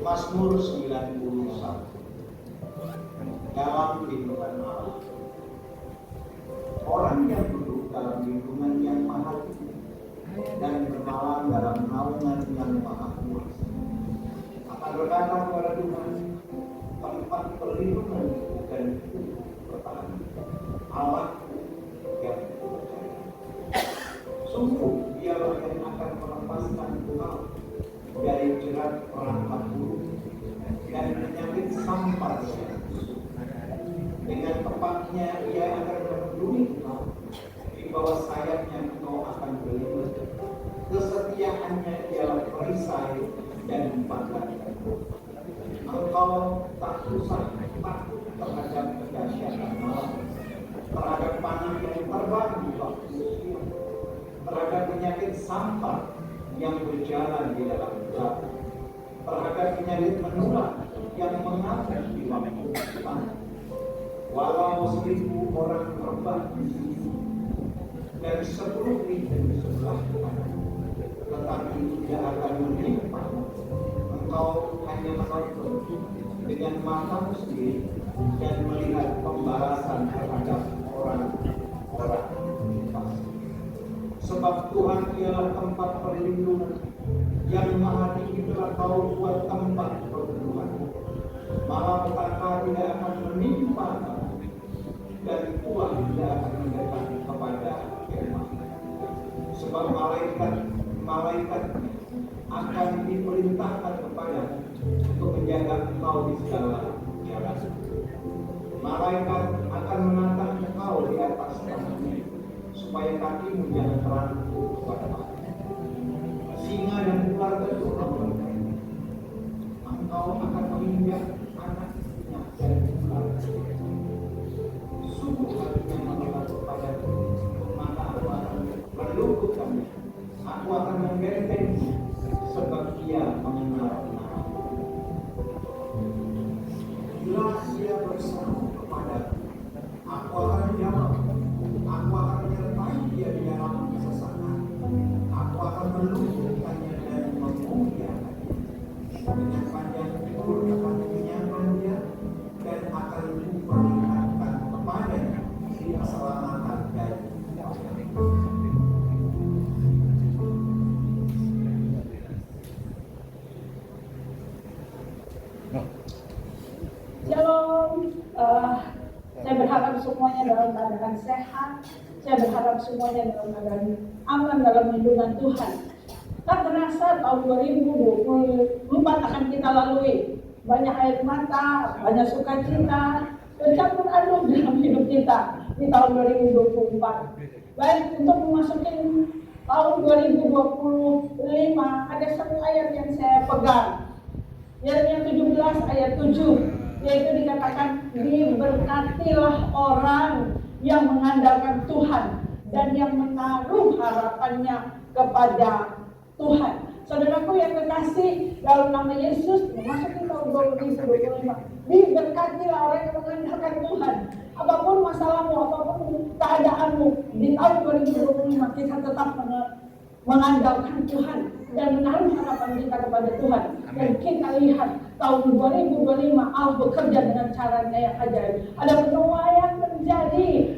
Mazmur 91 dalam lindungan Allah. Orang yang duduk dalam lindungan yang maha tinggi dan bermalam dalam naungan yang maha kuasa akan berkata kepada Tuhan, tempat perlindungan dan pertahanan Allah yang percaya. Sungguh dialah yang akan melepaskan engkau dari jerat perangkap burung dan penyakit sampar yang busuk. Dengan tepatnya ia akan melindungi engkau, di bawah sayapnya engkau akan berlindung. Kesetiaannya ialah perisai dan pagar. Engkau tak usah takut terhadap kedahsyatan malam, terhadap panah yang terbang di waktu siang, terhadap penyakit sampar yang berjalan di dalam gelap, terhadap penyakit menular yang mengamuk di waktu petang. Walau 1.000 orang terbang di sini dan 10.000 di sebelah kanan, tetapi tidak akan menimpa. Engkau hanya menonton dengan matamu sendiri dan melihat pembalasan terhadap orang-orang fasik. Sebab Tuhan ialah tempat perlindungan, yang maha tinggi telah kau buat tempat perlindungan. Malapetaka tidak akan menimpa kamu, dan Tuhan tidak akan mendekat kepada kemah. Sebab malaikat akan diperintahkan kepadamu untuk menjaga engkau di segala jalan. Malaikat akan menatang engkau di atas kakimu, supaya kakimu jangan terangkut pada batu. Singa dan ular berjuang bermain. Engkau akan menginjak anaknya dan ular. Sungguh hatinya melekat kepadaku, maka aku akan meluluhkannya. Aku akan menggentengnya, sebab ia mengenal namaku. Bila ia bersama kepadaku, aku akan menjawab. Aku akan menyertai dia di dalam kesesakan. Aku akan meluluhkannya dan memuliakannya. Dengan panjang umur akan mengenyangkan dia, dan akan kuperlihatkan kepadanya keselamatan dari Shalom. Saya berharap semuanya dalam keadaan sehat. Saya berharap semuanya dalam keadaan aman dalam lindungan Tuhan. Tak terasa tahun 2024 akan kita lalui. Banyak air mata, banyak sukacita, bercampur aduk dalam hidup kita di tahun 2024. Baik, untuk memasuki tahun 2025, ada satu ayat yang saya pegang. Yeremia 17 ayat 7, yaitu dikatakan, diberkatilah orang yang mengandalkan Tuhan dan yang menaruh harapannya kepada Tuhan. Saudaraku yang kekasih, dalam nama Yesus, memasuki tahun 2025, diberkatilah orang yang mengandalkan Tuhan. Apapun masalahmu, apapun keadaanmu, di tahun 2025 kita tetap mengandalkan Tuhan dan menaruh harapan kita kepada Tuhan. Dan kita lihat tahun 2025 Allah bekerja dengan caranya yang ajaib. Ada penuaian terjadi,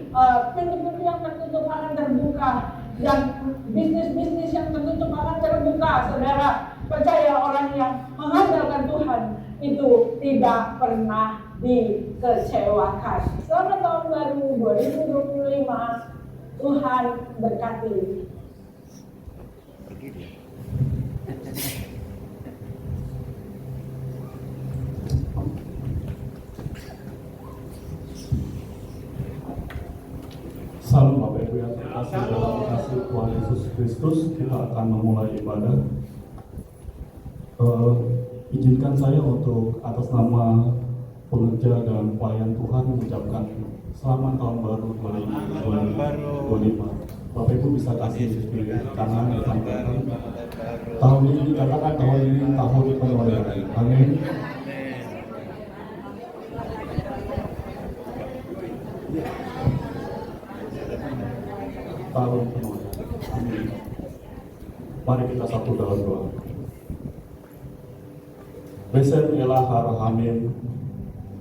pintu-pintu yang tertutup akan terbuka, dan bisnis-bisnis yang tertutup akan terbuka. Saudara, percaya orang yang mengandalkan Tuhan itu tidak pernah dikecewakan. Selamat tahun baru 2025. Tuhan berkati. Salam Bapak Ibu yang terkasih dalam kasih Tuhan Yesus Kristus. Kita akan memulai ibadah. Izinkan saya untuk atas nama pengerja dan pelayan Tuhan mengucapkan selamat tahun baru 2025. Bapak Ibu bisa kasih tangan di samping. Tahun ini dikatakan tahun ini tahun penuaian. Amin. Tahun penuaian. Amin. Mari kita satu dalam doa. Besen elah harahamim,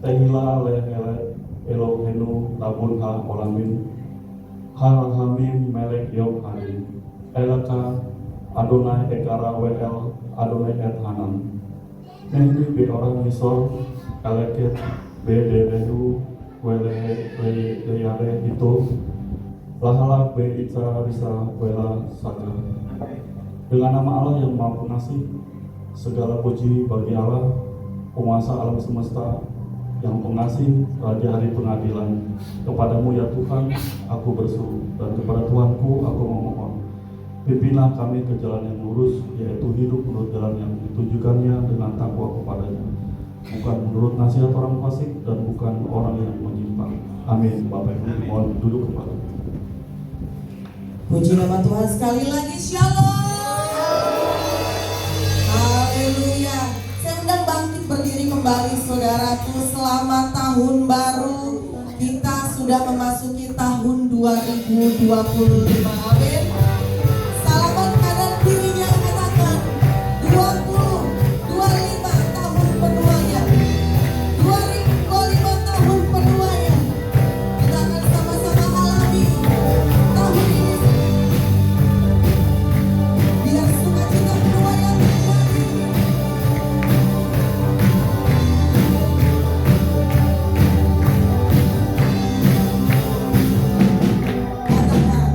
tehila lehele Elohenu tabun ha olamin, harahamim melek yom harim, elaka Adonai ekara wel Adonai et hanan. Nehri be orang misor, eleket be derehu wele leyare itu, lahala be itza risa wela saga. Dengan nama Allah yang Maha Pengasih, segala puji bagi Allah, penguasa alam semesta, yang pengasih, Raja hari pengadilan. Kepadamu ya Tuhan, aku berseru, dan kepada Tuhanku aku memohon. Pimpinlah kami ke jalan yang lurus, yaitu hidup menurut jalan yang ditujukannya dengan takwa kepadanya. Bukan menurut nasihat orang fasik dan bukan orang yang menyimpang. Amin. Bapak Ibu mohon duduk kembali. Puji nama Tuhan sekali lagi, Shalom. Haleluya. Saya undang bangkit berdiri kembali saudaraku. Selamat tahun baru. Kita sudah memasuki tahun 2025. Amin. Salaman kanan kirinya katakan 2025 tahun penuanya. 2025 tahun penuanya. Kita akan sama-sama alami tahun ini. Biar sukacita penuaian terjadi. Katakan,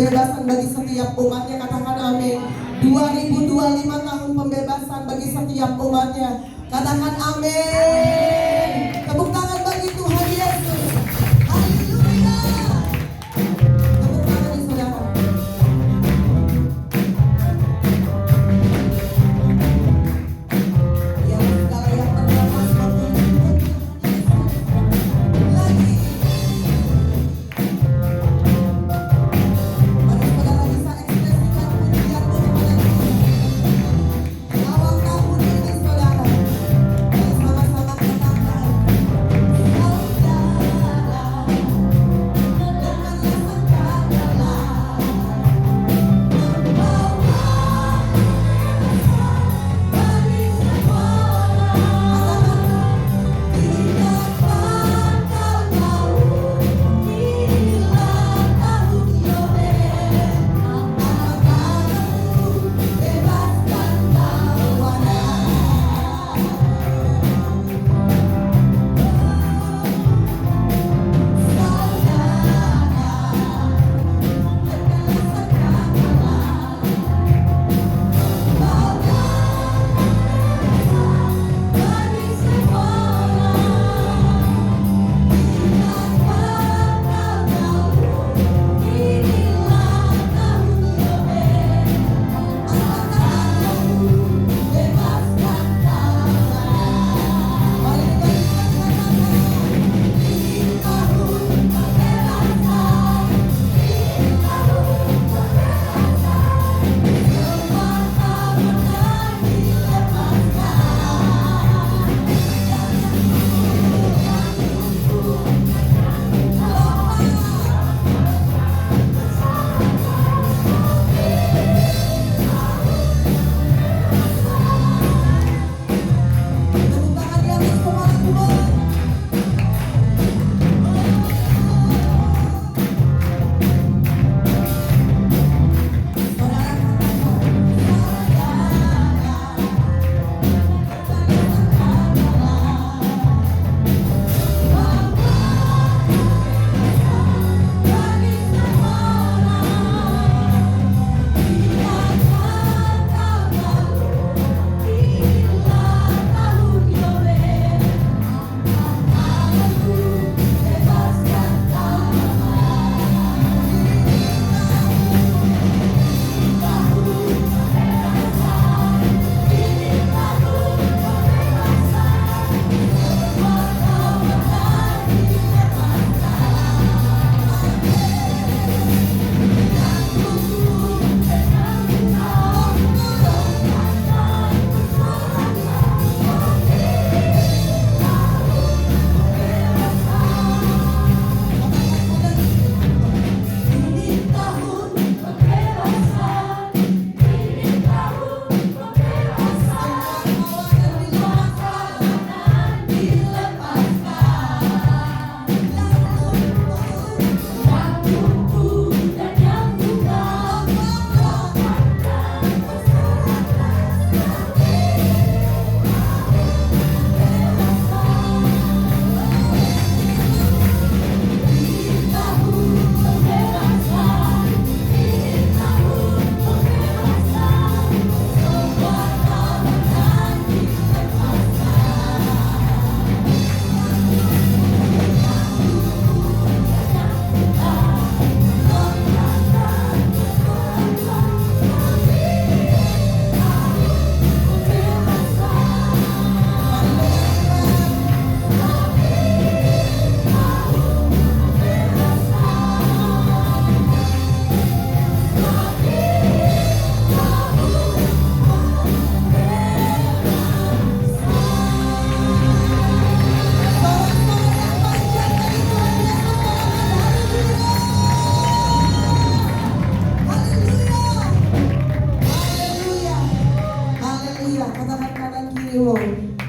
pembebasan bagi setiap umatnya. Katakan amin. 2025 tahun pembebasan bagi setiap umatnya. Katakan amin. Tepuk tangan bagi Tuhan Yesus. Haleluya. Tepuk tangan nih saudara. Ya, segala yang terdapat maupun lagi. Mari saudara bisa ekspresikan pujianmu kepada Tuhan. Awal tahun ini saudara, mari sama-sama katakan,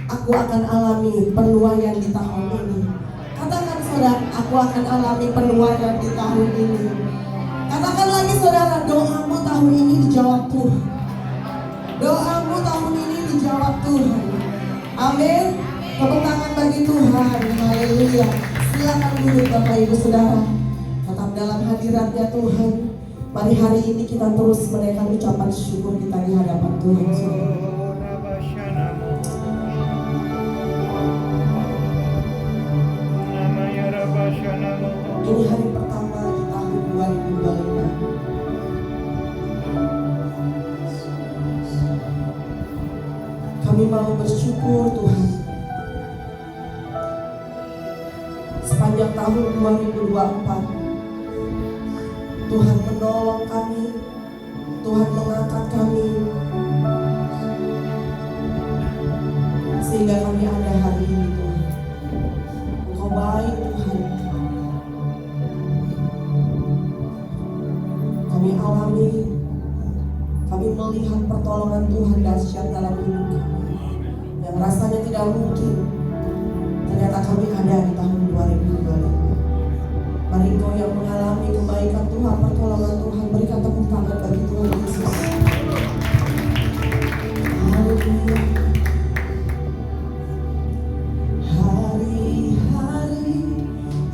aku akan alami penuaian di tahun ini. Katakan saudara, aku akan alami penuaian di tahun ini. Katakan lagi saudara, doamu tahun ini dijawab Tuhan. Doamu tahun ini dijawab Tuhan. Amin. Tepuk tangan bagi Tuhan. Haleluya. Silakan duduk Bapak Ibu Saudara. Tetap dalam hadiratnya Tuhan. Mari hari ini kita terus menaikkan ucapan syukur kita di hadapan Tuhan, saudara. Ini hari pertama di tahun 2025. Kami mau bersyukur Tuhan. Sepanjang tahun 2024, Tuhan menolong kami, Tuhan mengangkat kami, sehingga kami ada hari ini Tuhan. Engkau baik Tuhan. Kami alami, kami melihat pertolongan Tuhan dahsyat dalam hidup kami. Yang rasanya tidak mungkin, ternyata kami ada di tahun 2025. Mari engkau yang mengalami kebaikan Tuhan, pertolongan Tuhan, berikan tepuk tangan bagi Tuhan Yesus. Haleluya. Hari-hari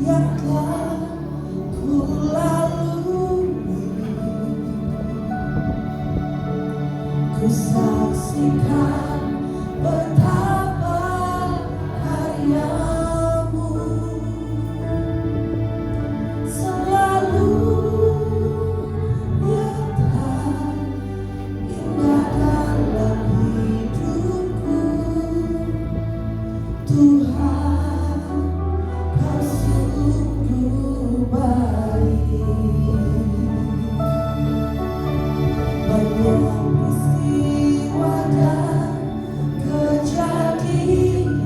yang telah ku lalui, ku saksikan betapa karyamu selalu nyata, indah dalam hidupku. Tuhan, kau sungguh baik. Banyak peristiwa dan kejadian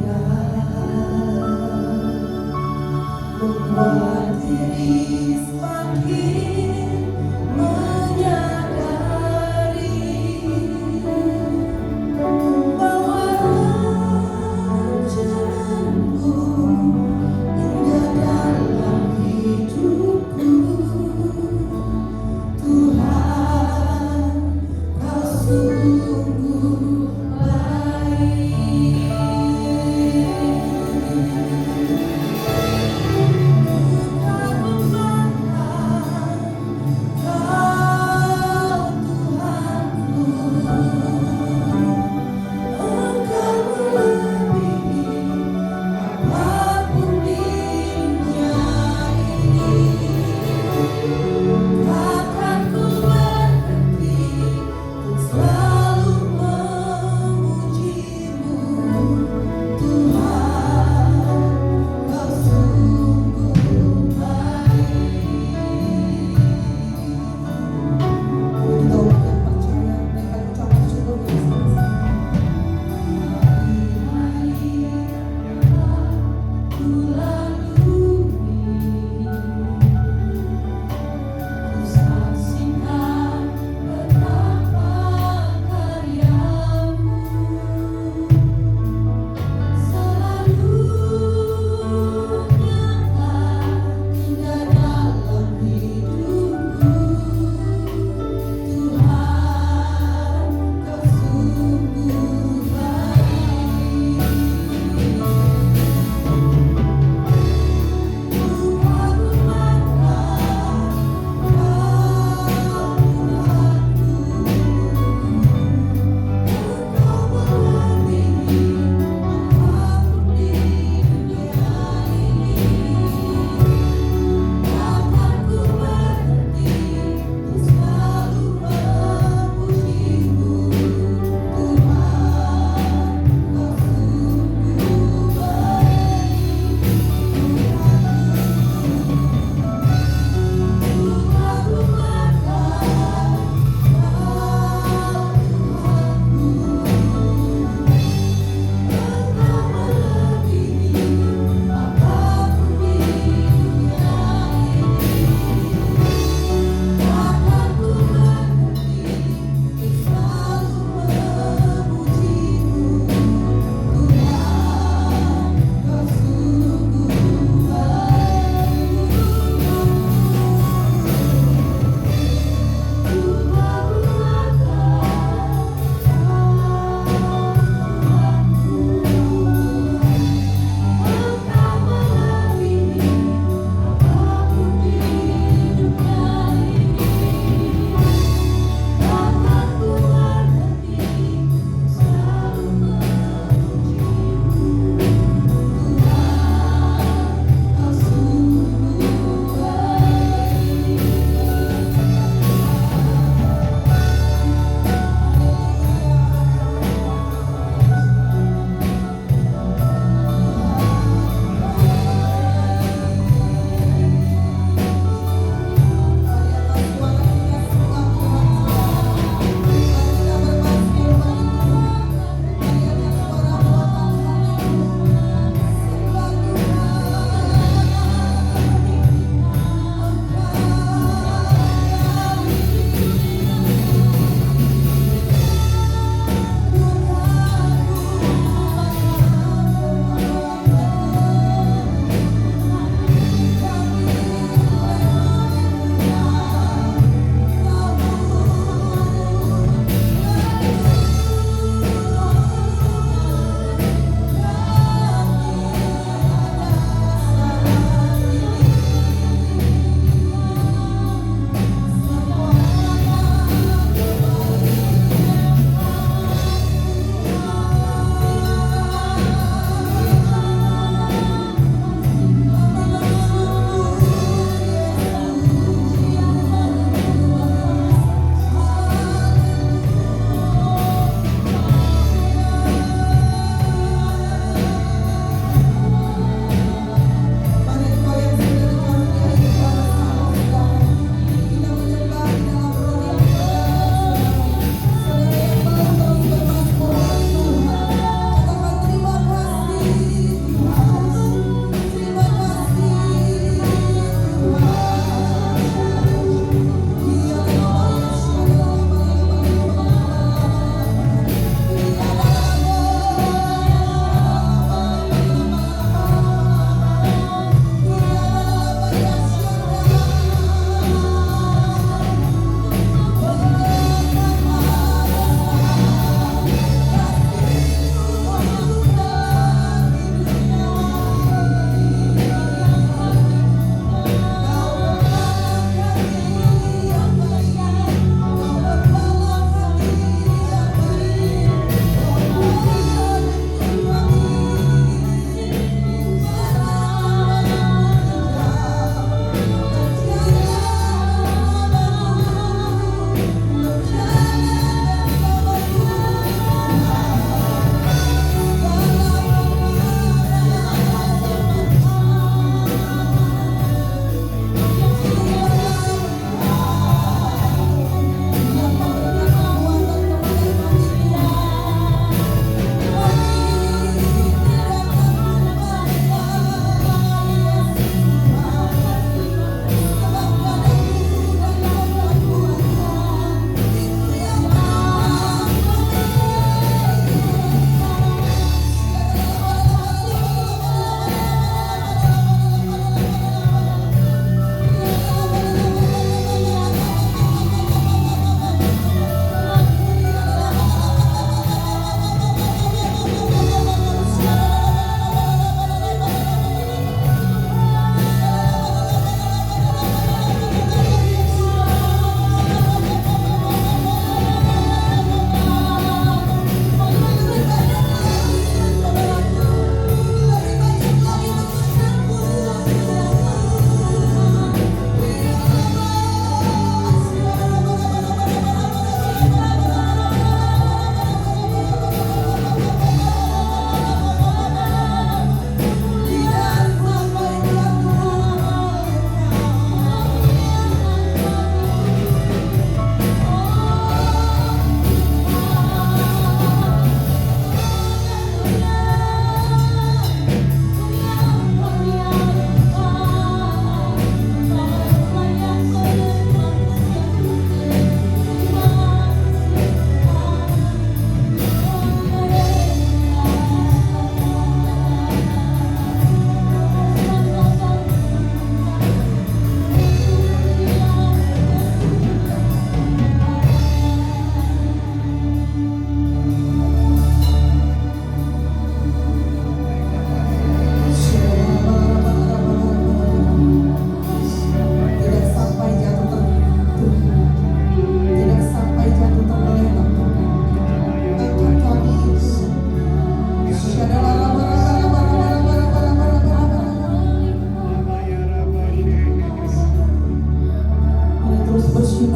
membuat diri semakin menyadari bahwa rancanganmu indah dalam hidupku. Tuhan, kau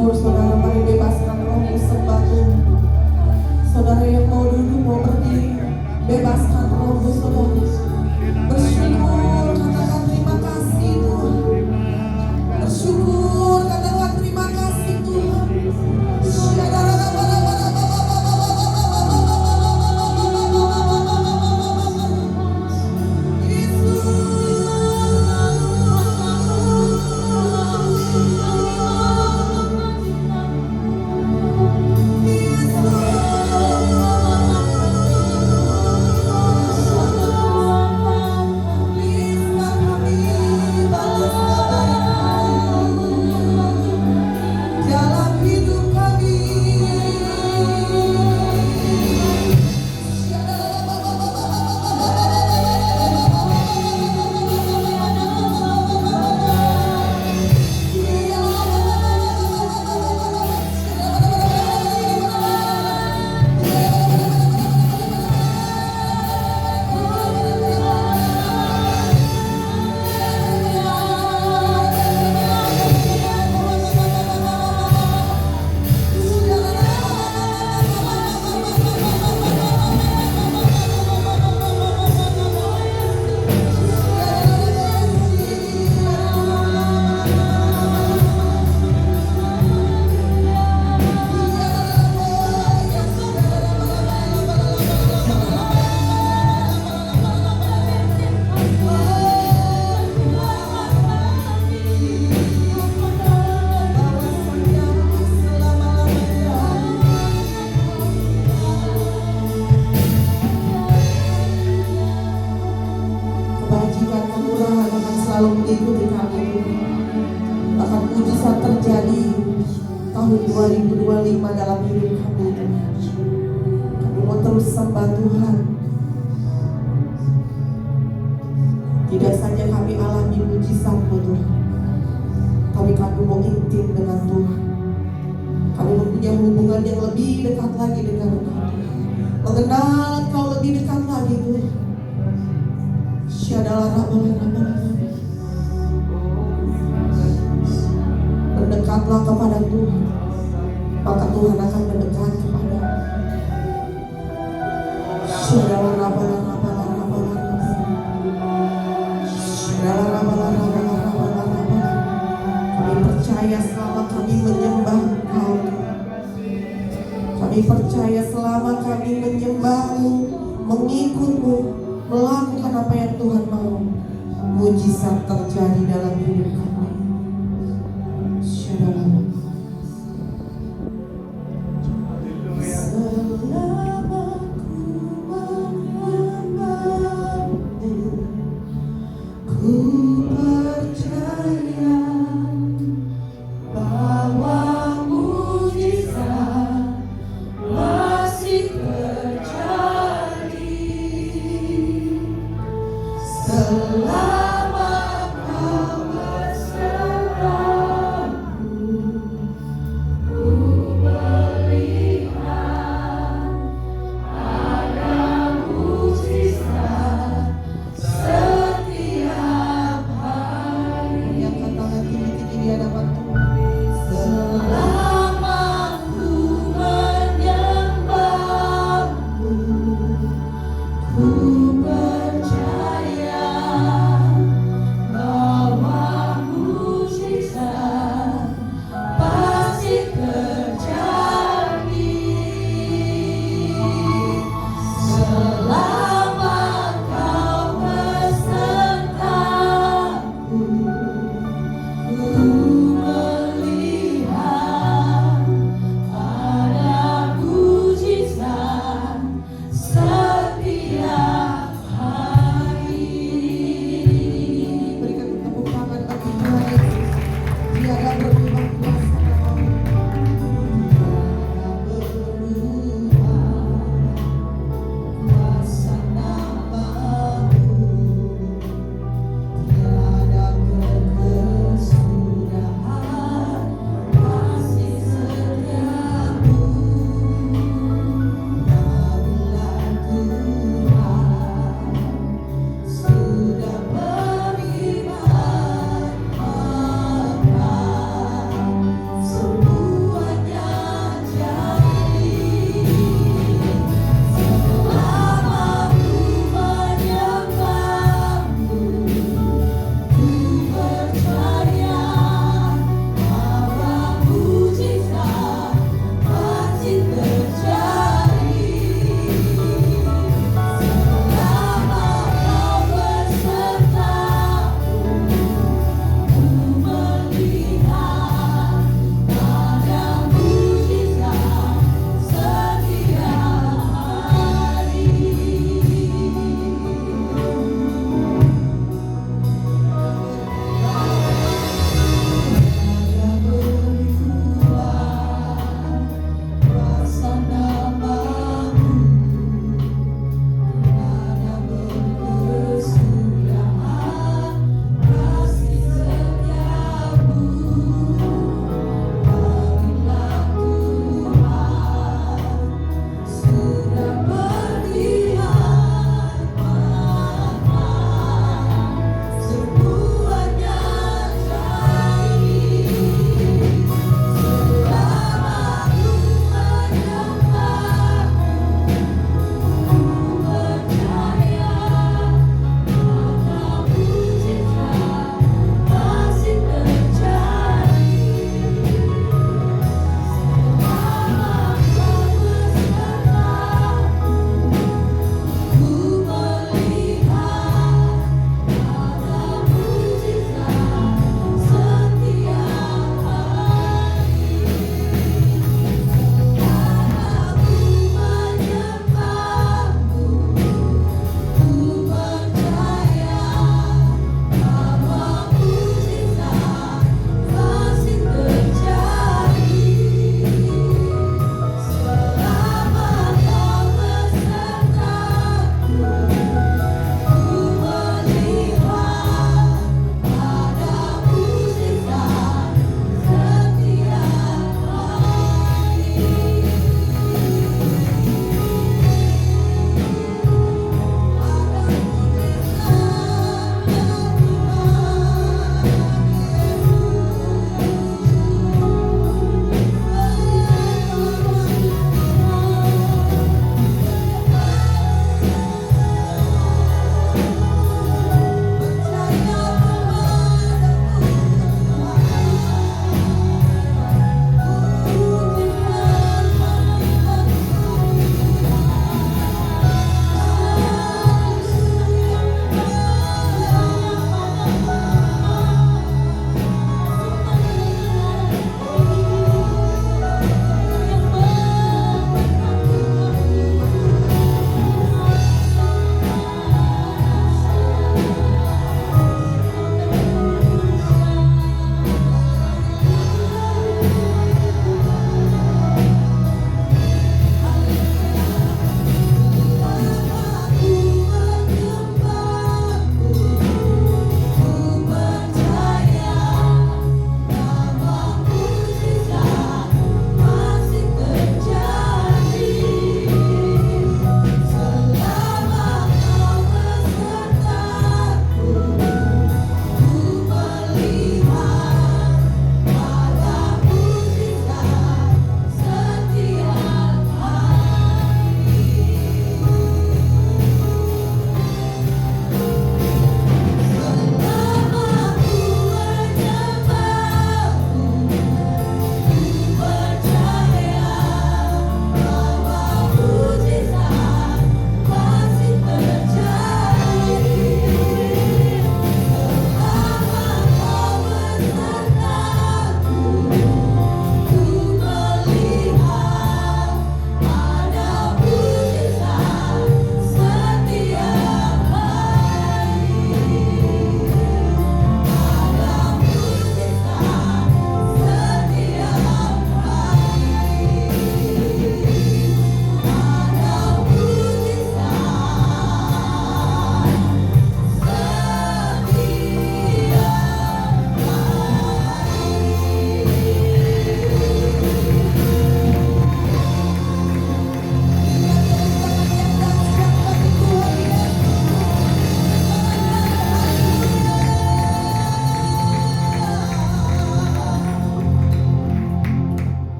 syukur saudara, mari bebaskan rohmu sembah Tuhan. Saudara yang mau duduk, mau berdiri, bebaskan rohmu saudara. Bersyukur, katakan terima kasih Tuhan. Bersyukur, katakan terima kasih Tuhan. Dalam hidup kami, kebajikan kemurahan akan selalu mengikuti kami. Bahkan mujizat terjadi tahun 2025 dalam hidup kami. Kami mau terus sembah Tuhan. Tidak saja kami alami mujizat-Mu Tuhan, tapi kami mau intim dengan Tuhan. Kami mempunyai hubungan yang lebih dekat lagi dengan Engkau, mengenal Engkau lebih dekat lagi Tuhan. Berdekatlah kepada Tuhan, maka Tuhan akan mendekat kepada. Kami percaya selama kami menyembah Engkau, kami percaya selama kami menyembah-Mu, mengikut-Mu, melakukan apa yang Tuhan mau, mujizat terjadi dalam hidup kami. Selama ku percaya bahwa mujizat masih terjadi. Selama kau bersama.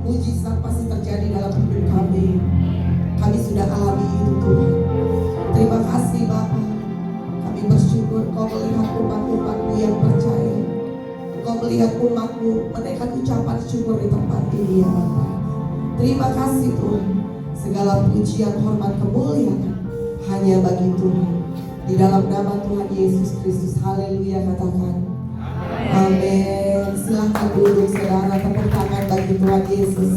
mujizat pasti terjadi dalam hidup kami. Kami sudah alami itu Tuhan. Terima kasih Bapa. Kami bersyukur Kau melihat umat-umat-Mu yang percaya. Kau melihat umat-Mu menaikkan ucapan syukur di tempat ini ya Bapa. Terima kasih Tuhan. Segala pujian, hormat, kemuliaan hanya bagi Tuhan. Di dalam nama Tuhan Yesus Kristus. Haleluya, katakan amin. Silahkan duduk saudara, tepuk tangan bagi Tuhan Yesus.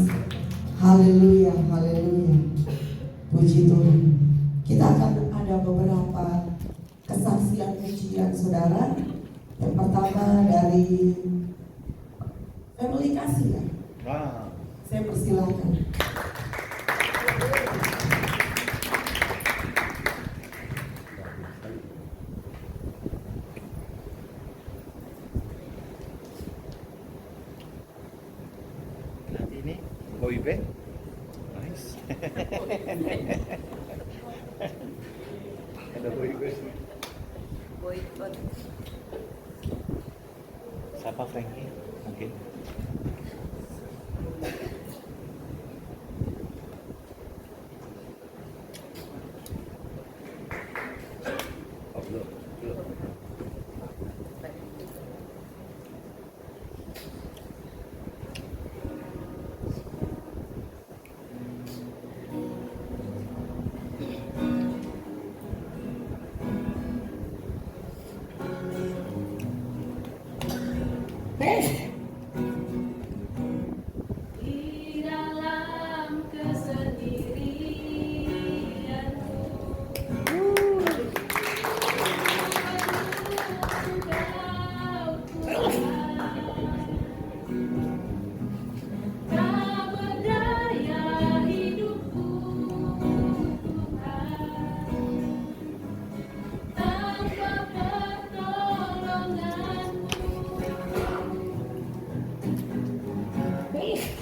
Haleluya, haleluya. Puji Tuhan. Kita akan ada beberapa kesaksian pujian saudara. Yang pertama dari family kasih ya. Saya persilahkan. Nanti ini boy band, nice. Ada boy band. Siapa Frankie? Mungkin. Oh, belum. Di dalam kesendirianmu, Engkau Tuhan, tak berdaya hidupku Tuhan, tanpa pertolonganmu.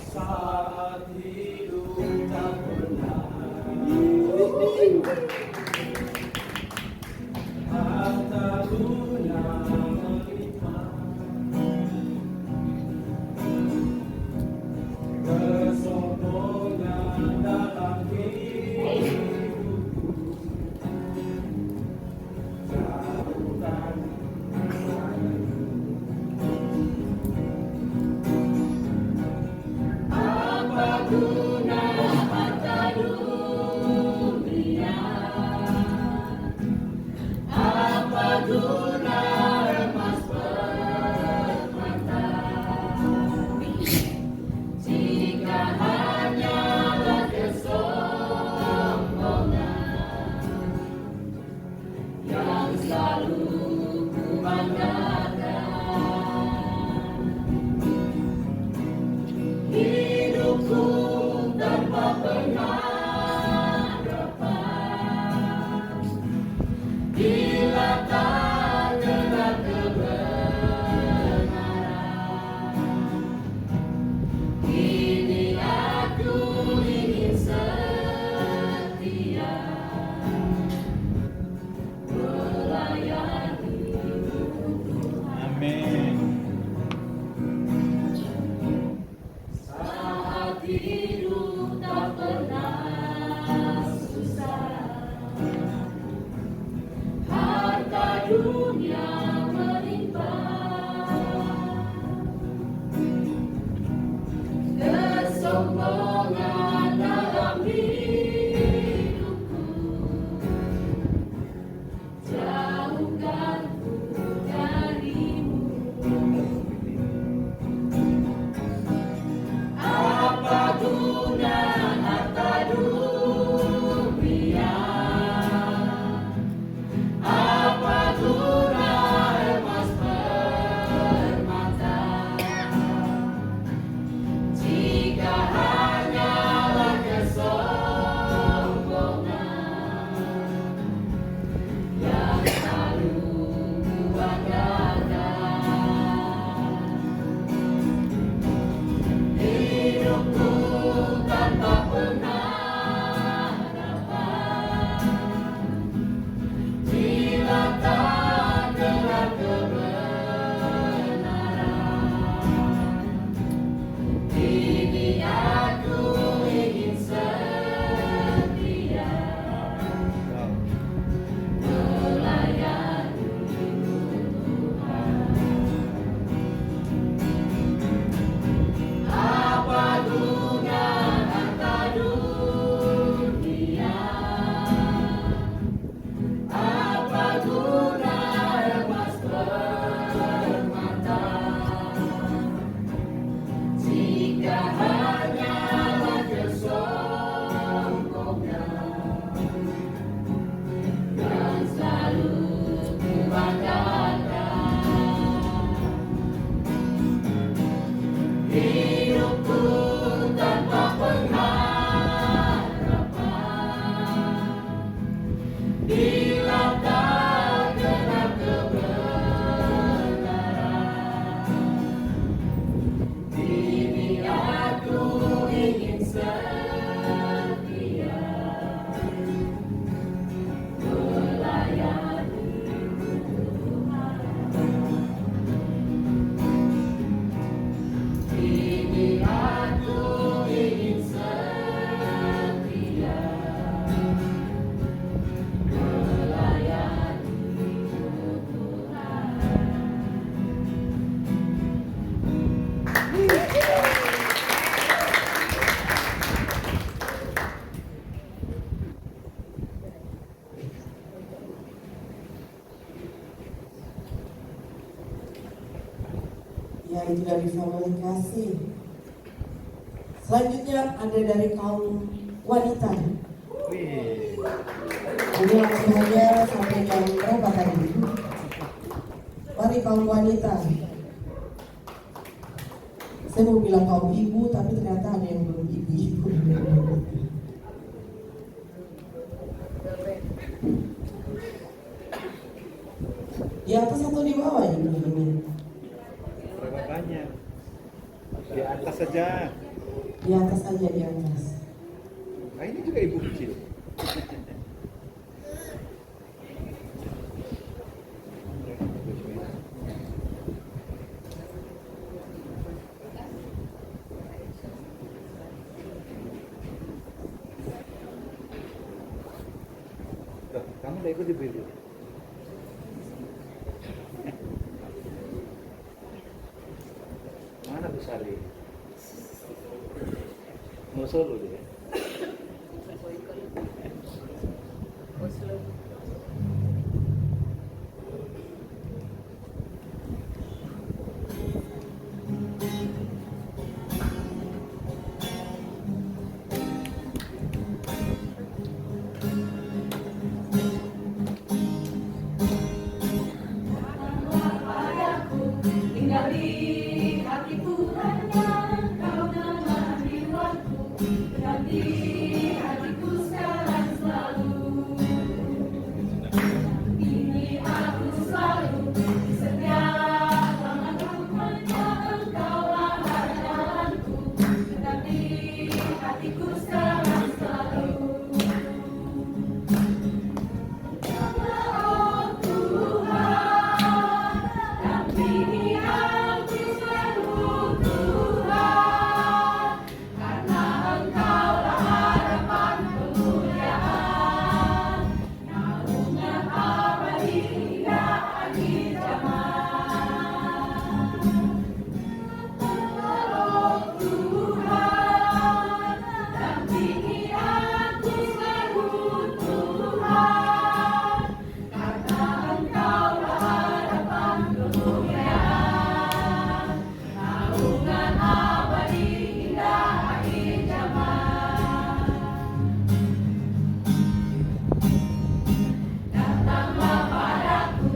Saat hidup tak pernah harta guna melimpah, kesombongan dalam hidupku jauhkan Apa guna harta dunia? Apa guna emas permata? Jika hanyalah kesombongan yang selalu kubanggakan. Hidupku tanpa pengharapan, bila tak kenal kebenaran. Kini aku ingin setia melayani Amin. saat hidup tak pernah susah. Harta dunia melimpah, kesombongan dalam hidupku jauhkanku darimu. Apa Itu dari family kasih. Selanjutnya ada dari kaum wanita. Wih. Ini langsung aja sampai jam berapa tadi? Mari kaum wanita. Saya mau bilang kaum ibu, tapi ternyata ada yang belum ibu-ibu. Di atas atau di bawah ibu ini? Berapa banyak? Di atas saja. Di atas aja, di atas. Nah ini juga ibu kecil. Loh, kamu udah ikut di video? Mana Bu Sari? Mau solo dia? Tinggal di hatiku hanya kau nama jiwaku, dan di hatiku sekarang selalu. Ini aku selalu di setiap langkahku, hanya engkaulah jalanku, dan di hatiku sekarang selalu. Oh Tuhan, dampingi aku selalu Tuhan, karena Engkaulah harapan kemuliaan, naungan abadi hingga akhir zaman. Oh Tuhan, dampingi aku selalu Tuhan, karena Engkaulah harapan kemuliaan, naungan abadi hingga akhir zaman. Datanglah padaku,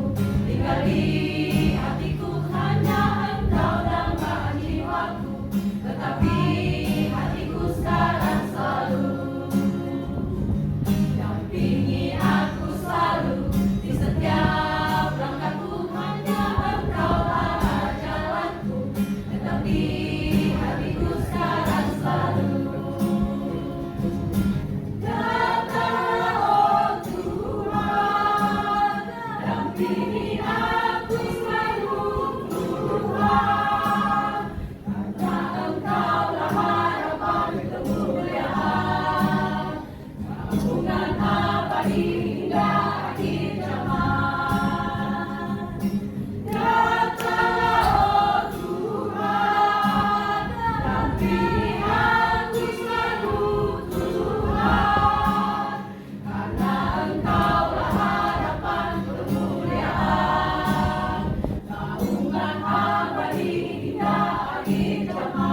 tinggal di hatiku, hanya Engkau damai jiwaku, tetapi hatiku sekarang selalu. Dampingi aku selalu di setiap langkahku, hanya Engkaulah jalanku, tetapi hatiku sekarang selalu. Datanglah oh Tuhan, dampingi aku selalu Tuhan, karena Engkaulah harapan kemuliaan, naungan abadi hingga akhir zaman. Datanglah oh Tuhan, dampingi aku selalu Tuhan, karena Engkaulah harapan kemuliaan, naungan abadi hingga akhir zaman.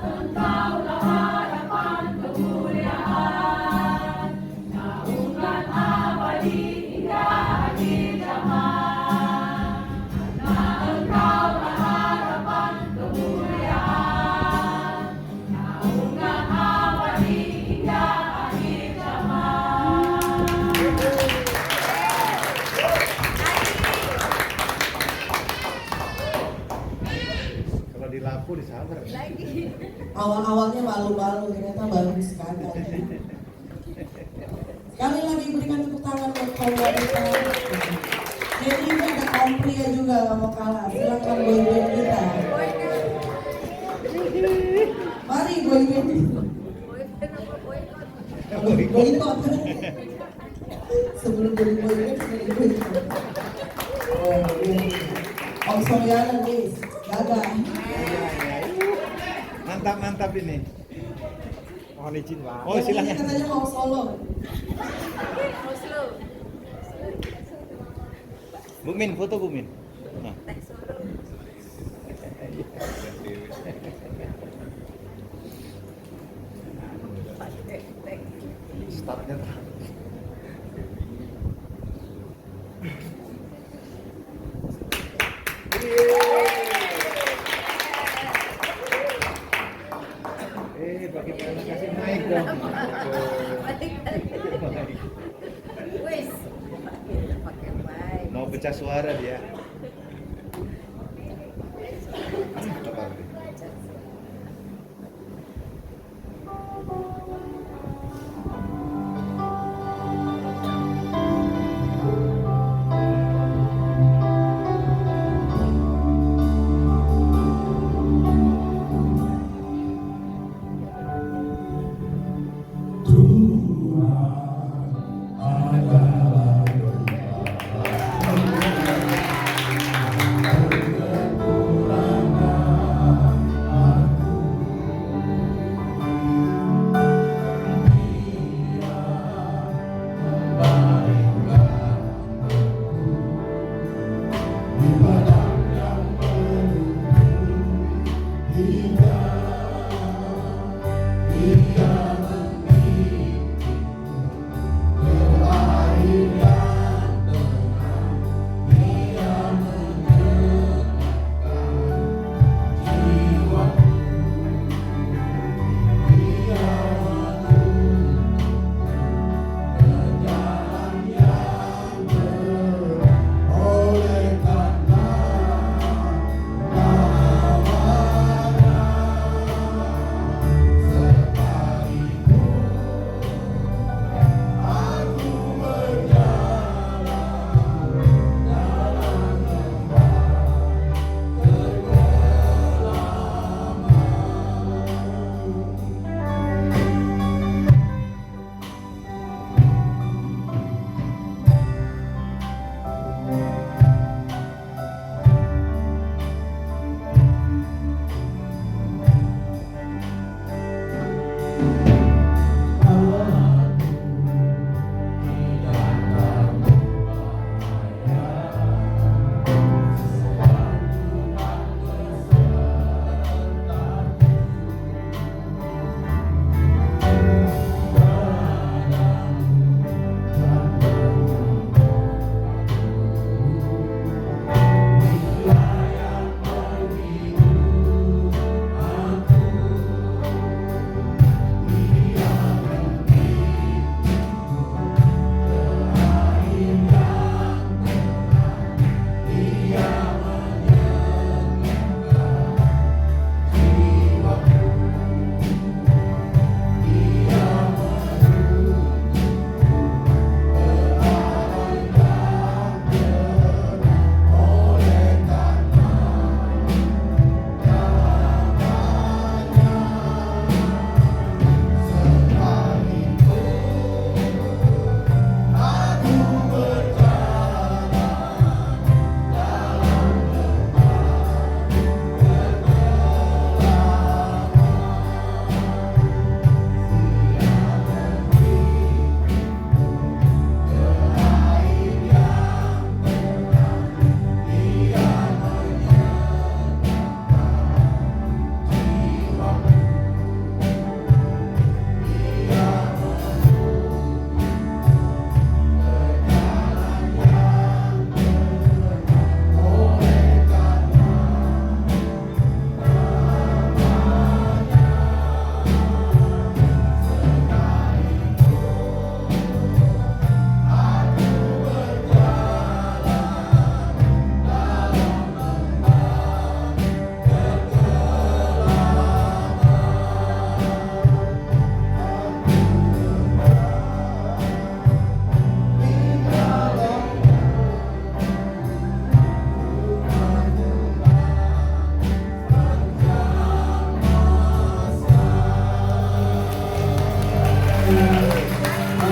Engkaulah harapan kemuliaan, naungan abadi hingga akhir zaman. Karena Engkaulah harapan kemuliaan, naungan abadi hingga akhir zaman. Kalau di lampu disabar. Awal-awalnya malu-malu, ternyata bagus sekali. Sekali lagi berikan tepuk tangan buat kaum wanita. Jadi ini ada kaum pria juga gak mau kalah. Silakan boyband kita. Mari boyband. Boykot. Sebelum jadi boyband, jadi boykot. Oh, iya. Om Soyana nih, gagah. Mantap ini. Mohon izin Pak. Oh Yang ini silahkan. katanya mau solo. Bu Min, foto Bu Min. Nah. startnya terlalu. Bagaimana kasih mic dong? Wis, pakai mic. Mau pecah suara dia.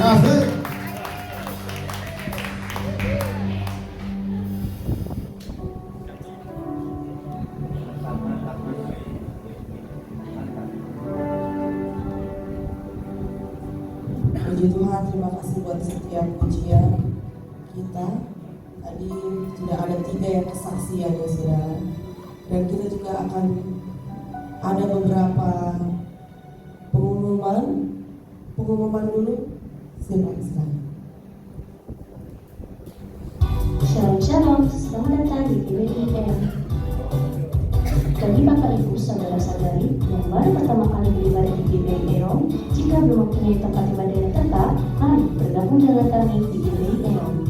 Apa? Puji Tuhan, terima kasih buat setiap pujian kita. Tadi sudah ada 3 yang kesaksian ya saudara. Dan kita juga akan ada beberapa pengumuman dulu. Silakan, silakan. Shalom Shalom, selamat datang di GBI. Bagi Bapak Ibu, Saudara-saudari yang baru pertama kali beribadah di GBI Eom, jika belum mempunyai tempat ibadah yang tetap, mari bergabung dengan kami di GBI Eom.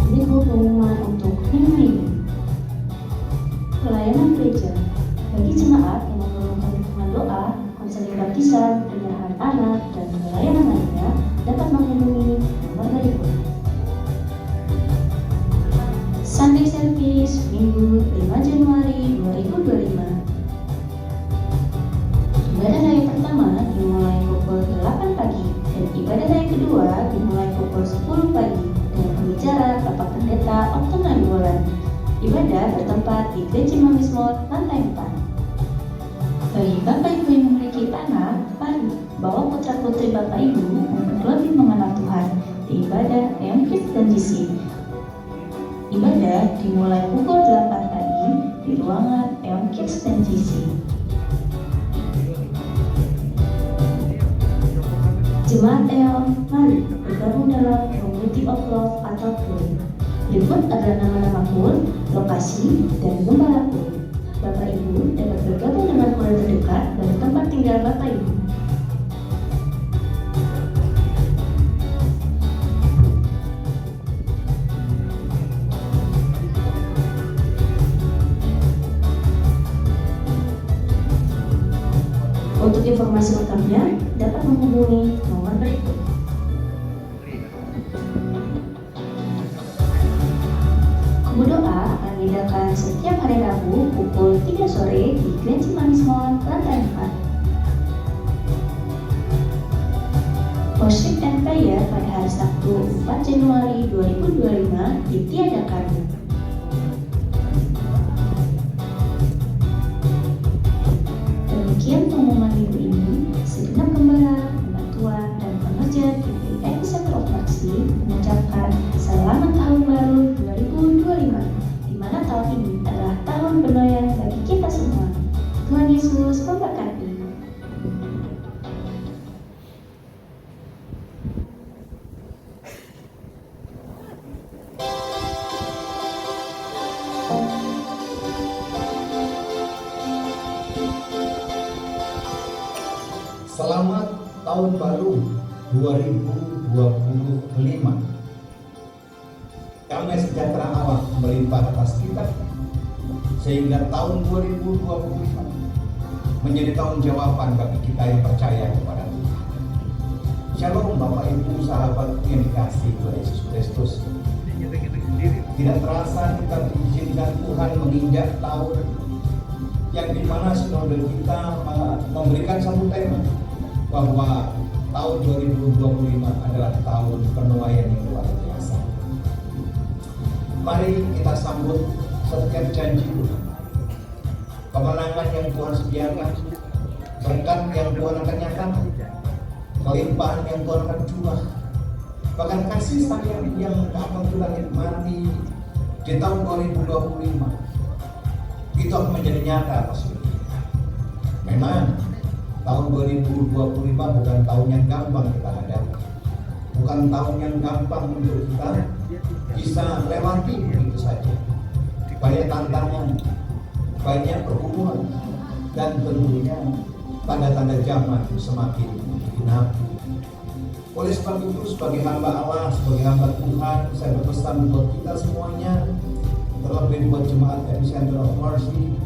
Berikut pengumuman untuk minggu ini. Pelayanan gereja bagi jemaat yang memerlukan dukungan doa, konseling baptisan, penyerahan anak, dan pelayanan lainnya dapat menghubungi nomor berikut. Sunday Service Minggu 5 Januari 2025. Ibadah raya pertama dimulai pukul 8 pagi dan ibadah raya kedua dimulai pukul 10 pagi dengan pembicara Bapak Pendeta Okton Nainggolan. Ibadah bertempat di Gereja Cimanggis Mall lantai 4. Bagi Bapak Ibu yang memiliki anak, mari bawa putra-putri Bapak Ibu untuk lebih mengenal Tuhan di ibadah Eom Kids dan GC. Ibadah dimulai pukul 8 pagi di ruangan Eom Kids dan GC. Jemaat Eom, mari bergabung dalam Community of Love atau PUL. Berikut adalah nama-nama PUL, lokasi, dan gembala PUL. Bapak Ibu dapat bergabung dengan PUL terdekat dari tempat tinggal Bapak Ibu. Untuk informasi lengkapnya dapat menghubungi nomor berikut. Kubu doa akan diadakan setiap hari Rabu pukul 3 sore di Gereja Cimanggis Mall lantai 4. Worship and prayer pada hari Sabtu 4 Januari 2025 ditiadakan. Demikian pengumuman minggu ini. Segenap gembala, pembantuan, dan pekerja di Epicenter of Mercy mengucapkan selamat tahun baru 2025, di mana tahun ini adalah tahun penuaian bagi kita semua. Tuhan Yesus memberkati. Selamat tahun baru 2025. Damai sejahtera Allah melimpah atas kita sehingga tahun 2025 menjadi tahun jawaban bagi kita yang percaya kepada Tuhan. Shalom Bapak Ibu sahabat yang dikasihi oleh Yesus Kristus. Tidak terasa kita diizinkan Tuhan menginjak tahun yang dimana sinode kita memberikan satu tema bahwa tahun 2025 adalah tahun penuaian yang luar biasa. Mari kita sambut setiap janji Tuhan, kemenangan yang Tuhan sediakan, berkat yang Tuhan akan nyatakan, kelimpahan yang Tuhan akan curah, bahkan kasih sayang yang akan kita nikmati di tahun 2025 itu akan menjadi nyata atas kita. Memang tahun 2025 bukan tahun yang gampang kita hadapi, bukan tahun yang gampang untuk kita bisa lewati begitu saja. Banyak tantangan, banyak perhubungan, dan tentunya tanda-tanda zaman semakin dinafi. Oleh sebab itu, sebagai hamba Allah, sebagai hamba Tuhan, saya berpesan buat kita semuanya, terlebih buat jemaat Epicenter of Mercy,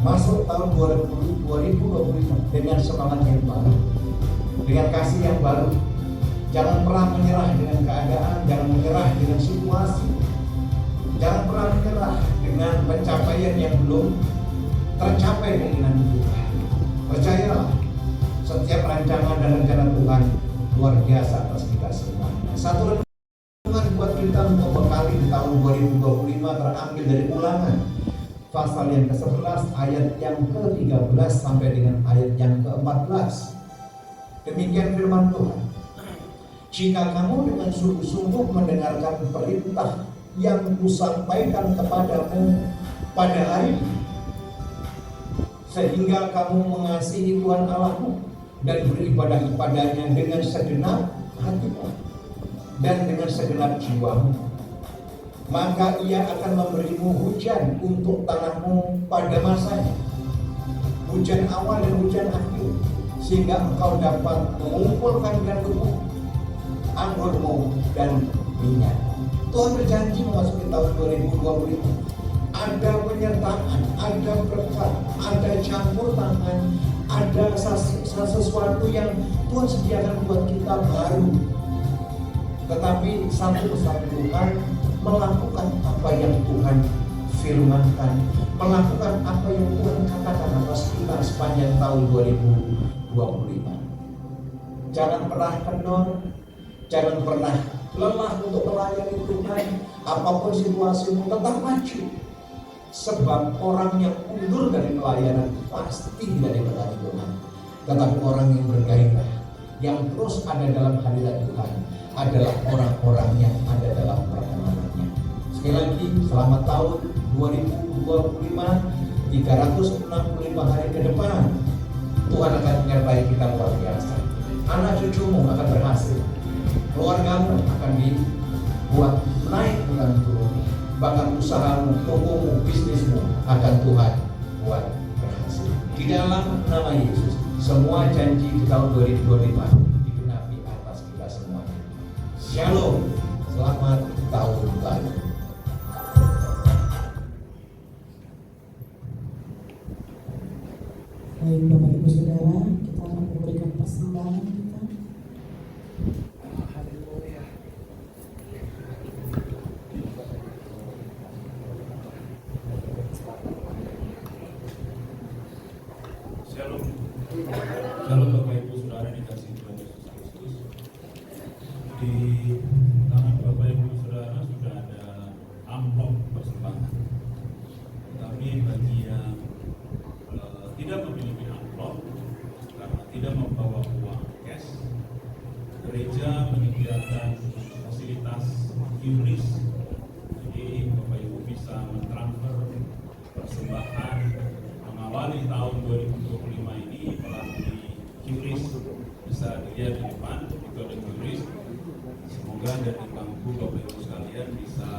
masuk tahun 2025 dengan semangat yang baru, dengan kasih yang baru. Jangan pernah menyerah dengan keadaan, jangan menyerah dengan situasi, jangan pernah menyerah dengan pencapaian yang belum tercapai keinginan kita. Percayalah, setiap rancangan dan rencana Tuhan luar biasa atas kita semua. Satu renungan buat kita untuk bekali di tahun 2025 terambil dari Ulangan pasal yang ke-11 ayat yang ke-13 sampai dengan ayat yang ke-14. Demikian firman Tuhan. Jika kamu dengan sungguh-sungguh mendengarkan perintah yang kusampaikan kepadamu pada hari ini, sehingga kamu mengasihi Tuhan Allahmu dan beribadah kepadanya dengan segenap hatimu dan dengan segenap jiwamu, maka Ia akan memberimu hujan untuk tanahmu pada masanya, hujan awal dan hujan akhir, sehingga engkau dapat mengumpulkan gandummu, anggurmu, dan minyak. Tuhan berjanji memasuki tahun 2025 ada penyertaan, ada berkat, ada campur tangan, ada sesuatu yang Tuhan sediakan buat kita baru. Tetapi satu pesan Tuhan, melakukan apa yang Tuhan firmankan, melakukan apa yang Tuhan katakan atas kita sepanjang tahun 2025. Jangan pernah kendor, jangan pernah lelah untuk melayani Tuhan. Apapun situasimu, tetap maju. Sebab orang yang mundur dari pelayanan pasti tidak diberkati Tuhan. Tetapi orang yang bergairah, yang terus ada dalam hadirat Tuhan, adalah orang-orang yang ada dalam perkenanannya. Sekali lagi, selamat tahun 2025, 365 hari ke depan. Tuhan akan menyertai kita luar biasa. Anak cucumu akan berhasil, keluargamu akan dibuat naik bukan turun. Bahkan usahamu, tokomu, bisnismu akan Tuhan buat berhasil. Di dalam nama Yesus, semua janji di tahun 2025 digenapi atas kita semuanya. Shalom, selamat tahun baru. Baik Bapak Ibu Saudara, kita akan memberikan persembahan kita. Shalom Bapak Ibu Saudara dikasih Tuhan Yesus Kristus. Di tangan Bapak Ibu Saudara sudah ada amplop persembahan. Tapi bagi yang tidak memiliki amplop karena tidak membawa uang cash, gereja menyediakan fasilitas QRIS. Jadi Bapak Ibu bisa mentransfer persembahan mengawali tahun 2025 ini melalui QRIS. Bisa dilihat di depan, itu ada QRIS. Semoga dari bangku Bapak Ibu sekalian bisa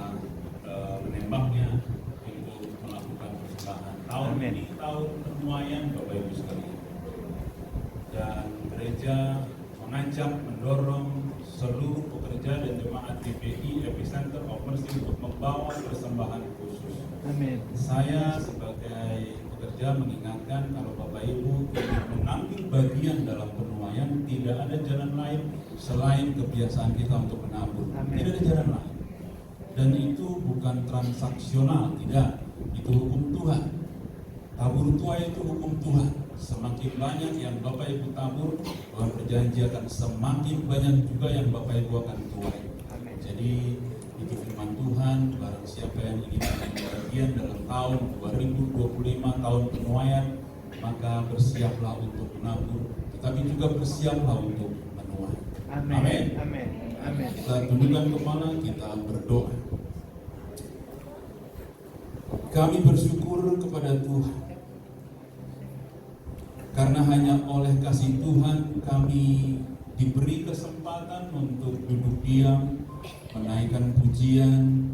menembaknya untuk melakukan persembahan. Tahun ini tahun penuaian Bapak Ibu sekalian. Dan gereja mengajak mendorong seluruh pekerja dan jemaat GPI Epicenter of Mercy untuk membawa persembahan khusus. Amin. Saya sebagai pekerja mengingatkan kalau Bapak Ibu ingin mengambil bagian dalam penuaian, tidak ada jalan lain selain kebiasaan kita untuk menabur. Amin. Tidak ada jalan lain. Dan itu bukan transaksional, tidak. Itu hukum Tuhan. Tabur tuai itu hukum Tuhan. Semakin banyak yang Bapak Ibu tabur, Tuhan berjanji akan semakin banyak juga yang Bapak Ibu akan tuai. Jadi itu firman Tuhan. Barang siapa yang ingin menjadi bagian dalam tahun 2025, tahun penuaian, maka bersiaplah untuk menabur, tetapi juga bersiaplah untuk menuai. Amin. Amin. Amin. Kita tundukkan kepala, kita berdoa. Kami bersyukur kepada Tuhan, karena hanya oleh kasih Tuhan kami diberi kesempatan untuk duduk diam, menaikkan pujian,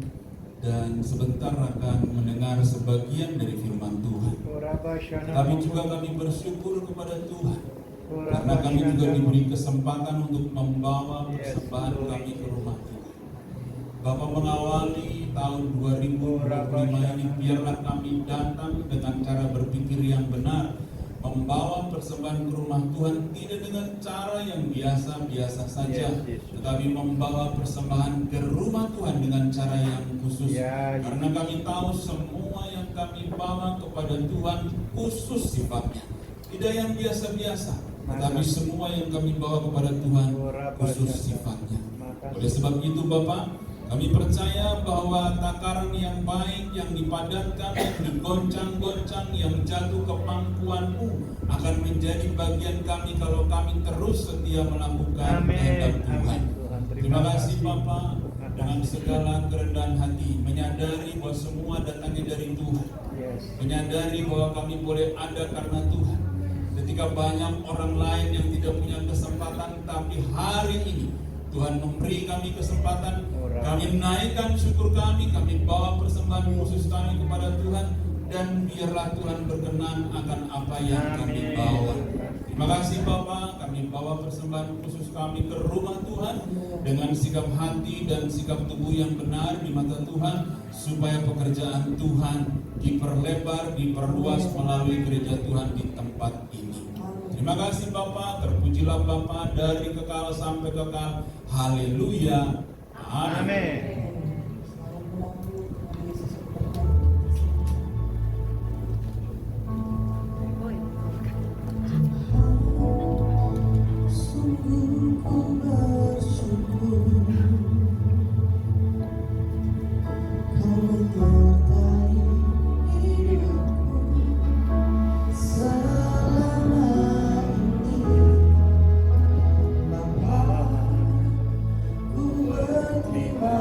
dan sebentar akan mendengar sebagian dari firman Tuhan. Tapi juga kami bersyukur kepada Tuhan, karena kami juga diberi kesempatan untuk membawa persembahan kami ke rumah Tuhan. Bapak mengawali tahun 2025 ini, biarlah kami datang dengan cara berpikir yang benar, membawa persembahan ke rumah Tuhan tidak dengan cara yang biasa-biasa saja, tetapi membawa persembahan ke rumah Tuhan dengan cara yang khusus. Karena kami tahu semua yang kami bawa kepada Tuhan khusus sifatnya, tidak yang biasa-biasa, tetapi semua yang kami bawa kepada Tuhan khusus sifatnya. Oleh sebab itu Bapak, kami percaya bahwa takaran yang baik, yang dipadatkan, yang digoncang-goncang, yang jatuh ke pangkuan-Mu akan menjadi bagian kami kalau kami terus setia melakukan kehendak Tuhan. Terima kasih Bapak, dengan segala kerendahan hati, menyadari bahwa semua datangnya dari Tuhan, menyadari bahwa kami boleh ada karena Tuhan. Ketika Ketika banyak orang lain yang tidak punya kesempatan, tapi hari ini Tuhan memberi kami kesempatan, kami menaikkan syukur kami bawa persembahan khusus kami kepada Tuhan, dan biarlah Tuhan berkenan akan apa yang kami bawa. Terima kasih Bapak, kami bawa persembahan khusus kami ke rumah Tuhan dengan sikap hati dan sikap tubuh yang benar di mata Tuhan, supaya pekerjaan Tuhan diperlebar, diperluas melalui gereja Tuhan di tempat ini. Terima kasih Bapak, terpujilah Bapak dari kekal sampai kekal. Haleluya. Amin. Sungguh ku bersyukur Kau menyertai hidupku selama ini, Bapa. Ku berterima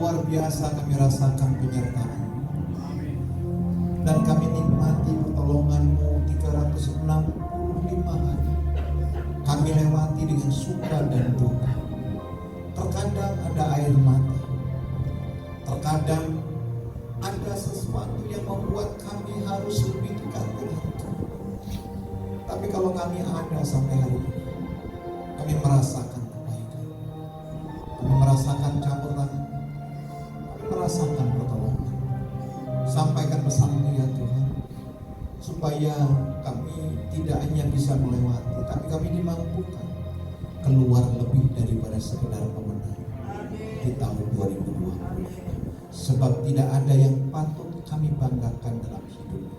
luar biasa kami rasakan penyertaan. Dan kami nikmati pertolongan-Mu 365 hari. Kami lewati dengan suka dan duka. Terkadang ada air mata. Terkadang ada sesuatu yang membuat kami harus lebih dekat dengan Tuhan. Tapi kalau kami ada sampai hari ini, kami merasakan kebaikan. Kami merasakan campur tangan. Kami merasakan pertolongan. Sampaikan pesan-Mu ya Tuhan, supaya kami tidak hanya bisa melewati, tapi kami dimampukan keluar lebih daripada sekedar pemenang di tahun 2020. Sebab tidak ada yang patut kami banggakan dalam hidup ini,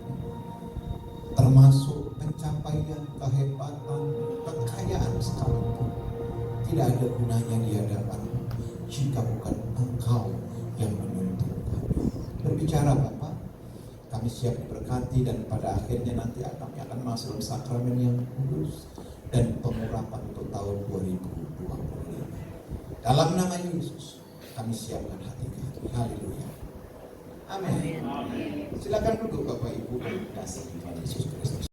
termasuk pencapaian, kehebatan, kekayaan sekalipun. Tidak ada gunanya di hadapan-Mu jika bukan Engkau yang menuntun kami. Berbicara Bapa, kami siap diberkati dan pada akhirnya nanti kami akan masuk dalam sakramen yang kudus dan pengurapan untuk tahun 2025. Dalam nama Yesus, kami siapkan hati kami. Haleluya. Amin. Silakan duduk Bapak Ibu dan kasih Tuhan Yesus Kristus.